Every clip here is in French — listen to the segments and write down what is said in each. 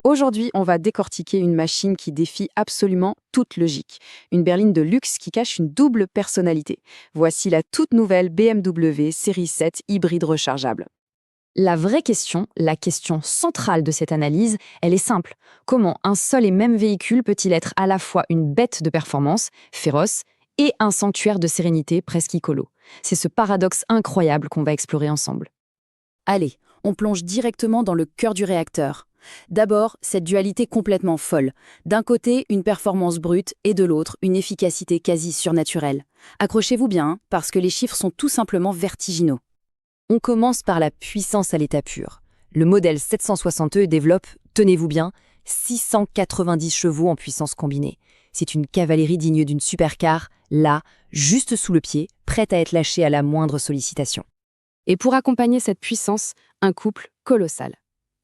Aujourd'hui, on va décortiquer une machine qui défie absolument toute logique. Une berline de luxe qui cache une double personnalité. Voici la toute nouvelle BMW série 7 hybride rechargeable. La vraie question, la question centrale de cette analyse, elle est simple. Comment un seul et même véhicule peut-il être à la fois une bête de performance, féroce, et un sanctuaire de sérénité presque écolo? C'est ce paradoxe incroyable qu'on va explorer ensemble. Allez, on plonge directement dans le cœur du réacteur. D'abord, cette dualité complètement folle. D'un côté, une performance brute et de l'autre, une efficacité quasi surnaturelle. Accrochez-vous bien, parce que les chiffres sont tout simplement vertigineux. On commence par la puissance à l'état pur. Le modèle 760e développe, tenez-vous bien, 690 chevaux en puissance combinée. C'est une cavalerie digne d'une supercar, là, juste sous le pied, prête à être lâchée à la moindre sollicitation. Et pour accompagner cette puissance, un couple colossal.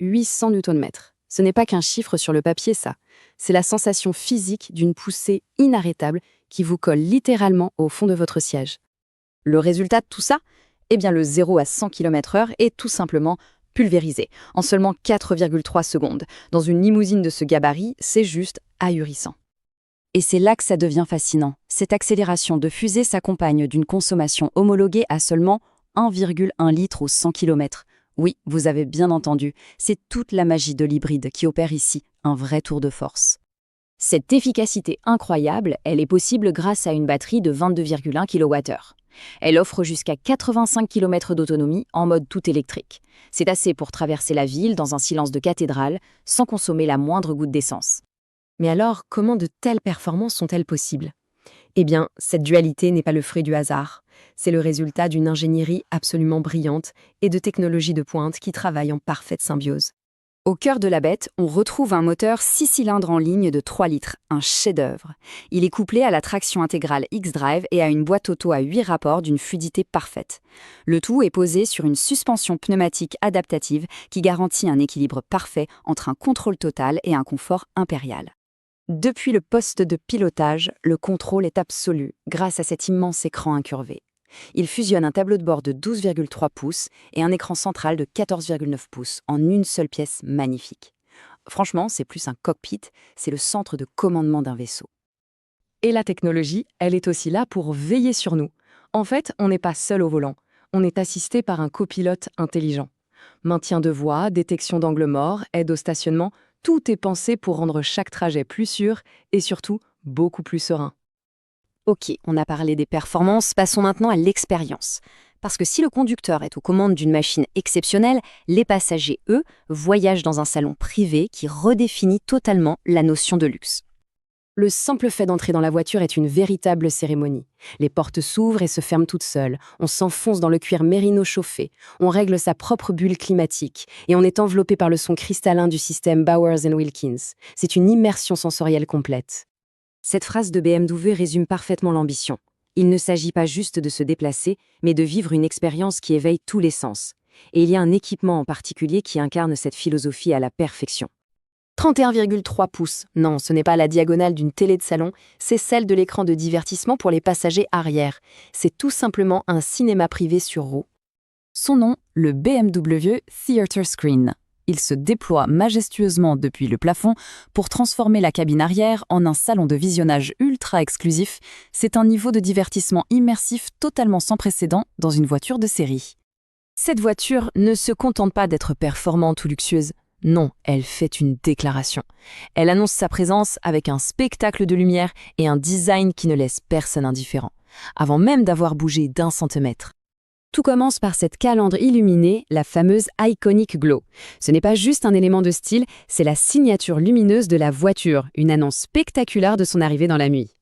800 Nm. Ce n'est pas qu'un chiffre sur le papier, ça. C'est la sensation physique d'une poussée inarrêtable qui vous colle littéralement au fond de votre siège. Le résultat de tout ça? Eh bien, le 0 à 100 km/h est tout simplement pulvérisé, en seulement 4,3 secondes. Dans une limousine de ce gabarit, c'est juste ahurissant. Et c'est là que ça devient fascinant. Cette accélération de fusée s'accompagne d'une consommation homologuée à seulement 1,1 litre au 100 km. Oui, vous avez bien entendu, c'est toute la magie de l'hybride qui opère ici, un vrai tour de force. Cette efficacité incroyable, elle est possible grâce à une batterie de 22,1 kWh. Elle offre jusqu'à 85 km d'autonomie en mode tout électrique. C'est assez pour traverser la ville dans un silence de cathédrale, sans consommer la moindre goutte d'essence. Mais alors, comment de telles performances sont-elles possibles? Eh bien, cette dualité n'est pas le fruit du hasard. C'est le résultat d'une ingénierie absolument brillante et de technologies de pointe qui travaillent en parfaite symbiose. Au cœur de la bête, on retrouve un moteur 6 cylindres en ligne de 3 litres, un chef-d'œuvre. Il est couplé à la traction intégrale X-Drive et à une boîte auto à 8 rapports d'une fluidité parfaite. Le tout est posé sur une suspension pneumatique adaptative qui garantit un équilibre parfait entre un contrôle total et un confort impérial. Depuis le poste de pilotage, le contrôle est absolu grâce à cet immense écran incurvé. Il fusionne un tableau de bord de 12,3 pouces et un écran central de 14,9 pouces en une seule pièce magnifique. Franchement, c'est plus un cockpit, c'est le centre de commandement d'un vaisseau. Et la technologie, elle est aussi là pour veiller sur nous. En fait, on n'est pas seul au volant, on est assisté par un copilote intelligent. Maintien de voie, détection d'angle mort, aide au stationnement, tout est pensé pour rendre chaque trajet plus sûr et surtout beaucoup plus serein. Ok, on a parlé des performances, passons maintenant à l'expérience. Parce que si le conducteur est aux commandes d'une machine exceptionnelle, les passagers, eux, voyagent dans un salon privé qui redéfinit totalement la notion de luxe. Le simple fait d'entrer dans la voiture est une véritable cérémonie. Les portes s'ouvrent et se ferment toutes seules. On s'enfonce dans le cuir mérino chauffé. On règle sa propre bulle climatique. Et on est enveloppé par le son cristallin du système Bowers & Wilkins. C'est une immersion sensorielle complète. Cette phrase de BMW résume parfaitement l'ambition. Il ne s'agit pas juste de se déplacer, mais de vivre une expérience qui éveille tous les sens. Et il y a un équipement en particulier qui incarne cette philosophie à la perfection. 31,3 pouces. Non, ce n'est pas la diagonale d'une télé de salon, c'est celle de l'écran de divertissement pour les passagers arrière. C'est tout simplement un cinéma privé sur roues. Son nom, le BMW Theater Screen. Il se déploie majestueusement depuis le plafond pour transformer la cabine arrière en un salon de visionnage ultra exclusif. C'est un niveau de divertissement immersif totalement sans précédent dans une voiture de série. Cette voiture ne se contente pas d'être performante ou luxueuse. Non, elle fait une déclaration. Elle annonce sa présence avec un spectacle de lumière et un design qui ne laisse personne indifférent, avant même d'avoir bougé d'1 centimètre. Tout commence par cette calandre illuminée, la fameuse Iconic Glow. Ce n'est pas juste un élément de style, c'est la signature lumineuse de la voiture, une annonce spectaculaire de son arrivée dans la nuit.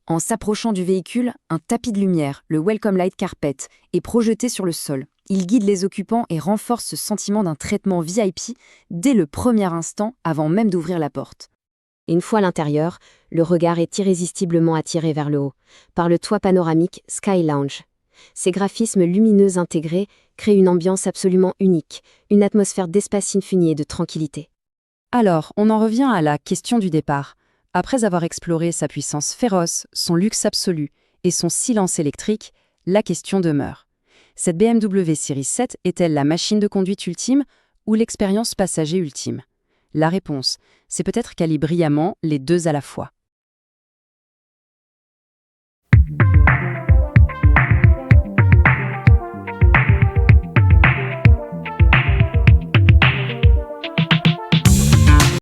En s'approchant du véhicule, un tapis de lumière, le Welcome Light Carpet, est projeté sur le sol. Il guide les occupants et renforce ce sentiment d'un traitement VIP dès le premier instant avant même d'ouvrir la porte. Et une fois à l'intérieur, le regard est irrésistiblement attiré vers le haut, par le toit panoramique Sky Lounge. Ces graphismes lumineux intégrés créent une ambiance absolument unique, une atmosphère d'espace infini et de tranquillité. Alors, on en revient à la question du départ. Après avoir exploré sa puissance féroce, son luxe absolu et son silence électrique, la question demeure. Cette BMW série 7 est-elle la machine de conduite ultime ou l'expérience passager ultime? La réponse, c'est peut-être qu'elle lit brillamment les deux à la fois.